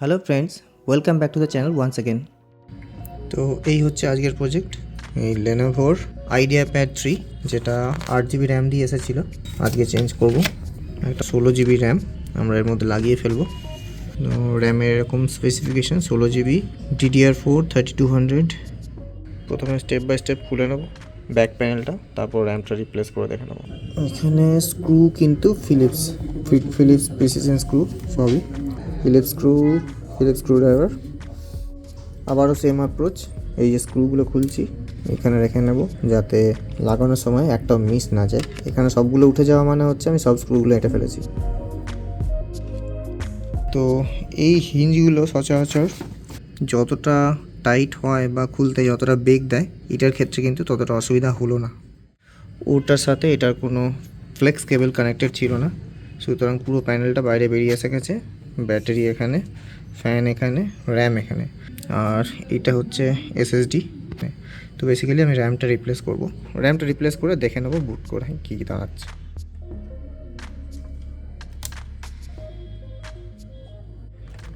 Hello friends, welcome back to the channel once again. তো এই হচ্ছে আজকের প্রজেক্ট, এই লেনোভোর আইডিয়াপ্যাড 3, যেটা 8 GB র্যাম দিয়ে এসেছিলো। আজকে চেঞ্জ করব, একটা 16 GB র্যাম আমরা এর মধ্যে লাগিয়ে ফেলবো। তো র্যামের এরকম স্পেসিফিকেশান 16 GB DDR4 3200। প্রথমে স্টেপ বাই স্টেপ খুলে নেব ব্যাক প্যানেলটা, তারপর র্যামটা রিপ্লেস করে দেখে নেব। এখানে স্ক্রু কিন্তু ফিলিপস প্রিসিশন স্ক্রু, সবই ফিলিপস স্ক্রু ড্রাইভার। আবারও সেম অ্যাপ্রোচ, এই যে স্ক্রুগুলো খুলছি এখানে রেখে নেব যাতে লাগানোর সময় একটাও মিস না যায়। এখানে সবগুলো উঠে যাওয়া মানে হচ্ছে আমি সব স্ক্রুগুলো এঁটে ফেলেছি। তো এই হিঞ্জগুলো সচরাচর যতটা টাইট হয় বা খুলতে যতটা বেগ দেয়, এটার ক্ষেত্রে কিন্তু ততটা অসুবিধা হলো না। ওটার সাথে এটার কোনো ফ্লেক্স কেবল কানেক্টেড ছিল না, সুতরাং পুরো প্যানেলটা বাইরে বেরিয়ে এসে গেছে। ব্যাটারি এখানে, ফ্যান এখানে, র্যাম এখানে, আর এটা হচ্ছে SSD। তো বেসিক্যালি আমি র্যামটা রিপ্লেস করে দেখে নেবো বুট করে কী কী দাঁড়াচ্ছে।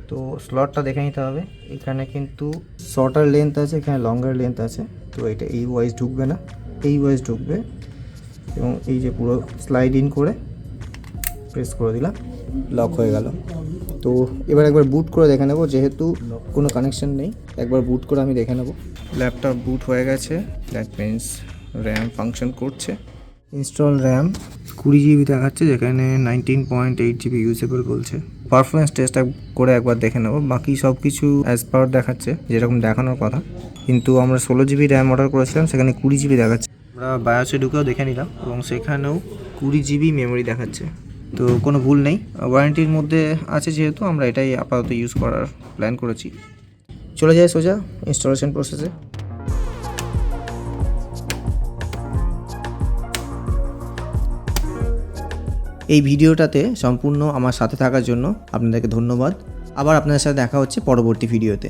তো স্লটটা দেখে নিতে হবে। এখানে কিন্তু শর্টার লেন্থ আছে, এখানে লঙ্গার লেন্থ আছে। তো এটা এই ওয়াইজ ঢুকবে না, এই ওয়াইজ ঢুকবে। এবং এই যে পুরো স্লাইড ইন করে প্রেস করে দিলাম, লক হয়ে গেল। তো এবার একবার বুট করে দেখে নেব, যেহেতু কোনো কানেকশন নেই একবার বুট করে আমি দেখে নেব। ল্যাপটপ বুট হয়ে গেছে, দ্যাট মিনস র্যাম ফাংশন করছে। ইনস্টল র্যাম 20 GB দেখাচ্ছে, যেখানে 19.8 GB ইউজেবল বলছে। পারফরমেন্স টেস্ট করে একবার দেখে নেব। বাকি সব কিছু অ্যাজ পার দেখাচ্ছে যেরকম দেখানোর কথা, কিন্তু আমরা 16 GB র্যাম অর্ডার করেছিলাম, সেখানে 20 GB দেখাচ্ছে। আমরা বায়োসে ঢুকেও দেখে নিলাম এবং সেখানেও 20 GB মেমোরি দেখাচ্ছে। তো কোনো ভুল নেই, ওয়ারেন্টির মধ্যে আছে যেহেতু আমরা এটাই আপাতত ইউজ করার প্ল্যান করেছি। চলে যায় সোজা ইনস্টলেশন প্রসেসে। এই ভিডিওটাতে সম্পূর্ণ আমার সাথে থাকার জন্য আপনাদেরকে ধন্যবাদ। আবার আপনাদের সাথে দেখা হচ্ছে পরবর্তী ভিডিওতে।